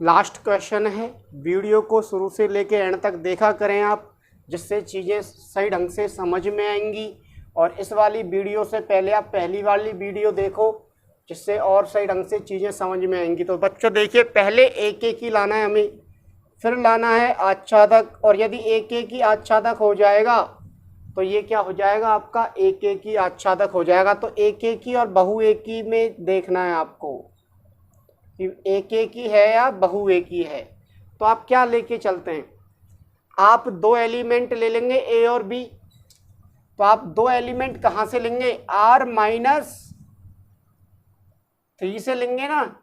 लास्ट क्वेश्चन है। वीडियो को शुरू से लेके एंड तक देखा करें आप, जिससे चीज़ें सही ढंग से समझ में आएंगी। और इस वाली वीडियो से पहले आप पहली वाली वीडियो देखो, जिससे और सही ढंग से चीज़ें समझ में आएंगी। तो बच्चों देखिए, पहले एक एक ही लाना है हमें, फिर लाना है आच्छादक। और यदि एक एक ही आच्छादक हो जाएगा तो ये क्या हो जाएगा आपका, एक एक ही आच्छादक हो जाएगा। तो एक एक ही और बहु एक ही में देखना है आपको कि एक एक ही है या बहु एक ही है। तो आप क्या लेके चलते हैं, आप दो एलिमेंट ले लेंगे ए और बी। तो आप दो एलिमेंट कहाँ से लेंगे, R-3 से लेंगे ना,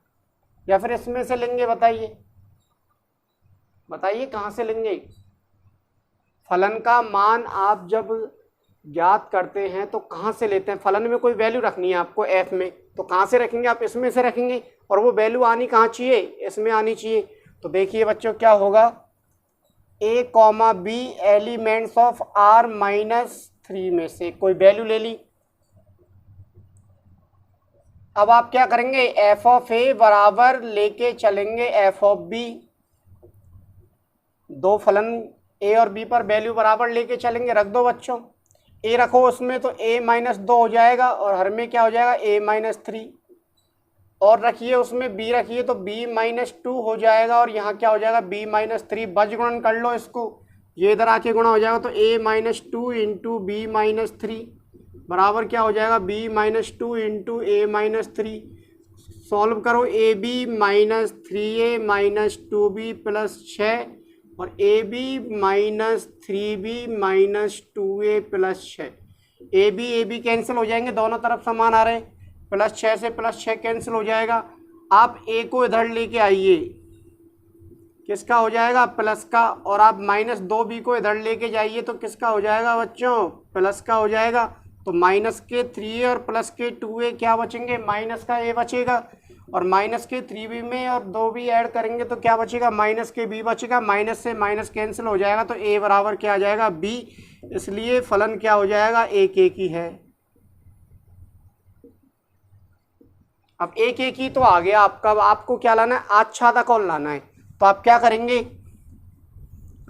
या फिर इसमें से लेंगे, बताइए बताइए कहाँ से लेंगे। फलन का मान आप जब ज्ञात करते हैं तो कहाँ से लेते हैं, फलन में कोई वैल्यू रखनी है आपको एफ में, तो कहाँ से रखेंगे, आप इसमें से रखेंगे। और वो वैल्यू आनी कहाँ चाहिए, इसमें आनी चाहिए। तो देखिए बच्चों क्या होगा, a, b elements of R-3 में से कोई वैल्यू ले ली। अब आप क्या करेंगे, एफ ऑफ ए बराबर लेके चलेंगे एफ ऑफ बी। दो फलन ए और बी पर वैल्यू बराबर लेके चलेंगे, रख दो बच्चों। ए रखो उसमें तो a-2 हो जाएगा, और हर में क्या हो जाएगा a-3। और रखिए उसमें b रखिए तो b-2 हो जाएगा, और यहाँ क्या हो जाएगा b-3। बज गुणन कर लो इसको, ये इधर आके गुणा हो जाएगा। तो a-2 इंटू b-3 बराबर क्या हो जाएगा b-2 इंटू a-3। सॉल्व करो, ab-3a-2b प्लस 6 और ab-3b-2a प्लस 6। ab कैंसिल हो जाएंगे, दोनों तरफ समान आ रहे हैं, प्लस 6 से प्लस 6 कैंसिल हो जाएगा। आप a को इधर लेके आइए, किसका हो जाएगा, प्लस का। और आप -2b को इधर लेके जाइए तो किसका हो जाएगा बच्चों, प्लस का हो जाएगा। तो माइनस के 3a और प्लस के 2a क्या बचेंगे, माइनस का a बचेगा। और माइनस के 3b में और 2b ऐड करेंगे तो क्या बचेगा, माइनस के b बचेगा। माइनस से माइनस कैंसिल हो जाएगा तो a बराबर क्या आ जाएगा, b। इसलिए फलन क्या हो जाएगा, एक एक ही है। अब एक एक ही तो आ गया आपका। अब आपको क्या लाना है, आच्छादक और लाना है। तो आप क्या करेंगे,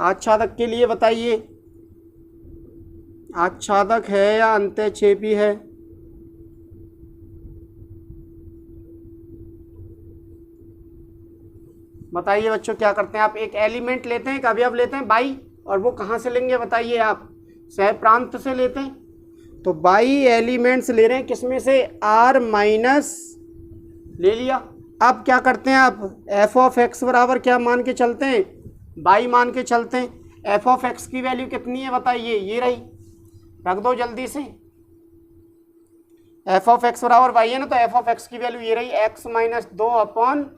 आच्छादक के लिए बताइए, आच्छादक है या अंतःक्षेपी है। बताइए बच्चों क्या करते हैं आप, एक एलिमेंट लेते हैं, एक अवयव लेते हैं बाई, और वो कहाँ से लेंगे बताइए आप, सह प्रांत से लेते हैं। तो बाई एलिमेंट्स ले रहे हैं, किसमें से, R- ले लिया। अब क्या करते हैं आप, एफ ऑफ एक्स बराबर क्या मान के चलते हैं, बाई मान के चलते हैं। एफ ऑफ एक्स की वैल्यू कितनी है बताइए, ये रही, रख दो जल्दी से। एफ ऑफ एक्स बराबर बाई है ना, तो एफ ऑफ एक्स की वैल्यू ये रही, x-2 अपॉन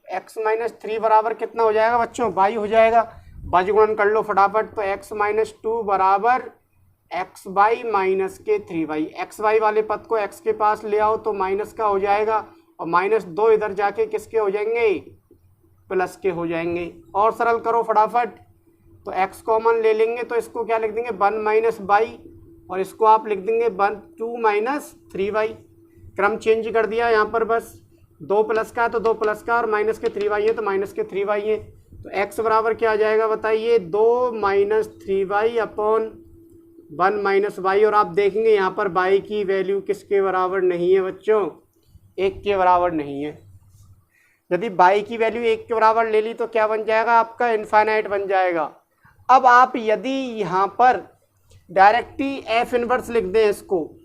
x-3 बराबर कितना हो जाएगा बच्चों, बाई हो जाएगा। बज गुणन कर लो फटाफट। तो x-2 बराबर x बाई माइनस के 3y। एक्स वाई वाले पद को x के पास ले आओ तो माइनस का हो जाएगा, और -2 इधर जाके किसके हो जाएंगे, प्लस के हो जाएंगे। और सरल करो फटाफट। तो x कॉमन ले लेंगे तो इसको क्या लिख देंगे, 1 माइनस बाई, और इसको आप लिख देंगे 2 माइनस 3y। क्रम चेंज कर दिया यहाँ पर, बस 2 प्लस का है तो 2 प्लस का, और माइनस के 3y है तो माइनस के 3y है। तो x बराबर क्या आ जाएगा बताइए, 2 minus 3y upon 1 minus y। और आप देखेंगे यहाँ पर y की वैल्यू किसके बराबर नहीं है बच्चों, 1 के बराबर नहीं है। यदि y की वैल्यू 1 के बराबर ले ली तो क्या बन जाएगा आपका, इनफाइनाइट बन जाएगा। अब आप यदि यहाँ पर डायरेक्टली एफ इनवर्स लिख दें इसको,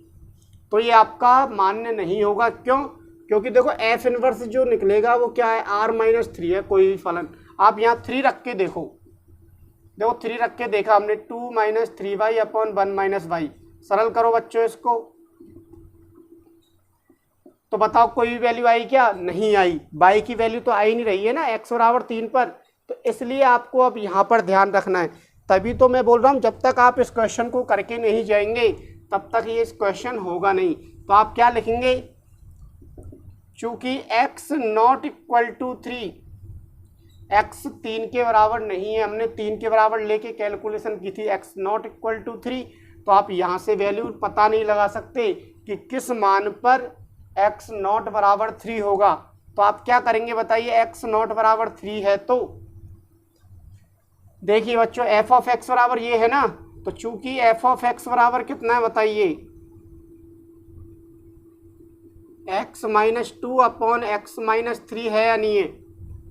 तो ये आपका मान्य नहीं होगा। क्यों, क्योंकि देखो एफ इनवर्स जो निकलेगा वो क्या है, R-3 है कोई भी फलन। आप यहाँ 3 रख के देखो, देखो 3 रख के देखा हमने, 2 minus 3y upon 1 minus Y. सरल करो बच्चों इसको, तो बताओ कोई भी वैल्यू आई क्या? नहीं आई। y की वैल्यू तो आई नहीं रही है ना x बराबर 3 पर, तो इसलिए आपको अब यहाँ पर ध्यान रखना है। तभी तो मैं बोल रहा हूँ जब तक आप इस क्वेश्चन को करके नहीं जाएंगे तब तक ये इस क्वेश्चन होगा नहीं। तो आप क्या लिखेंगे? चूंकि x not equal to 3, x 3 के बराबर नहीं है, हमने 3 के बराबर लेके कैलकुलेशन की थी, x नॉट इक्वल टू 3, तो आप यहाँ से वैल्यू पता नहीं लगा सकते कि किस मान पर x नॉट बराबर 3 होगा। तो आप क्या करेंगे बताइए? x नॉट बराबर 3 है तो देखिए बच्चों f ऑफ x बराबर ये है ना, तो चूंकि f ऑफ x बराबर कितना है बताइए? x minus 2 upon x minus 3 है या नहीं है?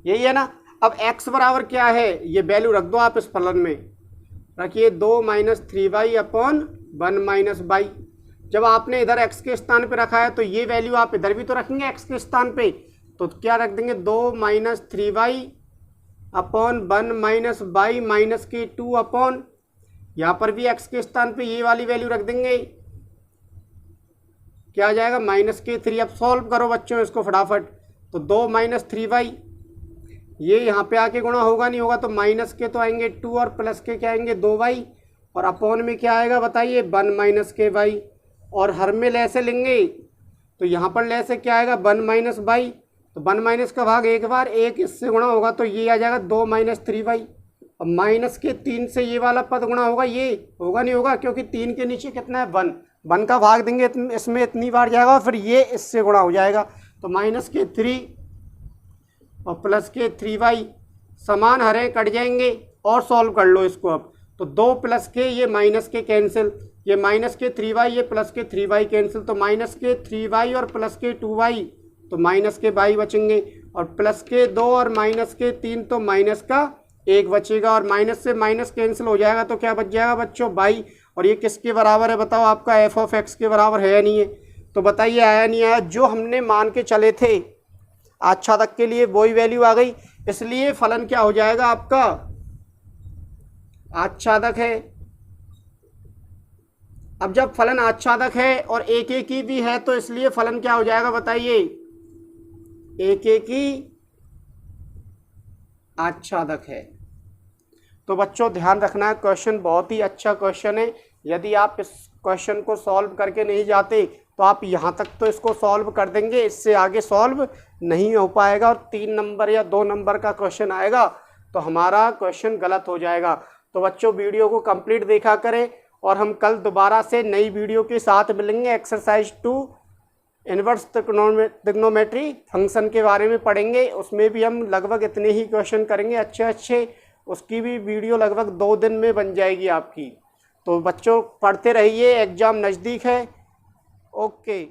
यही है ना। अब x बराबर क्या है? ये वैल्यू रख दो आप इस फलन में, रखिए 2 minus 3y upon 1 minus by. जब आपने इधर x के स्थान पे रखा है तो ये वैल्यू आप इधर भी तो रखेंगे x के स्थान पे, तो क्या रख देंगे? 2 minus 3y upon 1 minus by minus के 2 अपॉन, यहाँ पर भी x के स्थान पे ये वाली वैल्यू रख देंगे, क्या आ जाएगा? माइनस के 3। अब सॉल्व करो बच्चों इसको फटाफट, तो 2 माइनस 3y, ये यहाँ पे आके गुणा होगा नहीं होगा, तो माइनस के तो आएंगे 2 और प्लस के क्या आएंगे 2y, और अपॉन में क्या आएगा बताइए? 1 माइनस के y, और हर में लेसे लेंगे तो यहाँ पर लेसे क्या आएगा? 1 माइनस बाई, तो 1 माइनस का भाग एक बार, एक इससे गुणा होगा तो ये आ जाएगा 2 माइनस 3y, और माइनस के 3 से ये वाला पद गुणा होगा, ये होगा नहीं होगा, क्योंकि 3 के नीचे कितना है? 1 का भाग देंगे इसमें इतनी बार जाएगा और फिर ये इससे गुणा हो जाएगा, तो माइनस के 3 और प्लस के 3y समान हरे कट जाएंगे। और सॉल्व कर लो इसको अब, तो 2 प्लस के ये माइनस के कैंसिल, ये माइनस के 3y ये प्लस के 3y कैंसिल, तो माइनस के 3y और प्लस के 2y, तो माइनस के y बचेंगे, और प्लस के 2 और माइनस के 3, तो माइनस का 1 बचेगा, और माइनस से माइनस कैंसिल हो जाएगा तो क्या बच जाएगा बच्चों? y। और ये किसके बराबर है बताओ? आपका f ऑफ x के बराबर है या नहीं है? तो बताइए आया नहीं आया? जो हमने मान के चले थे आच्छादक के लिए वही वैल्यू आ गई, इसलिए फलन क्या हो जाएगा आपका? आच्छादक है। अब जब फलन आच्छादक है और एक एक ही भी है तो इसलिए फलन क्या हो जाएगा बताइए? एक एक ही आच्छादक है। तो बच्चों ध्यान रखना है, क्वेश्चन बहुत ही अच्छा क्वेश्चन है। यदि आप इस क्वेश्चन को सॉल्व करके नहीं जाते तो आप यहाँ तक तो इसको सॉल्व कर देंगे, इससे आगे सॉल्व नहीं हो पाएगा, और 3 नंबर या 2 नंबर का क्वेश्चन आएगा तो हमारा क्वेश्चन गलत हो जाएगा। तो बच्चों वीडियो को कंप्लीट देखा करें, और हम कल दोबारा से नई वीडियो के साथ मिलेंगे। एक्सरसाइज 2 इनवर्स ट्रिग्नोमेट्री फंक्शन के बारे में पढ़ेंगे, उसमें भी हम लगभग इतने ही क्वेश्चन करेंगे अच्छे। उसकी भी वीडियो लगभग 2 दिन में बन जाएगी आपकी। तो बच्चों पढ़ते रहिए, एग्ज़ाम नज़दीक है। ओके।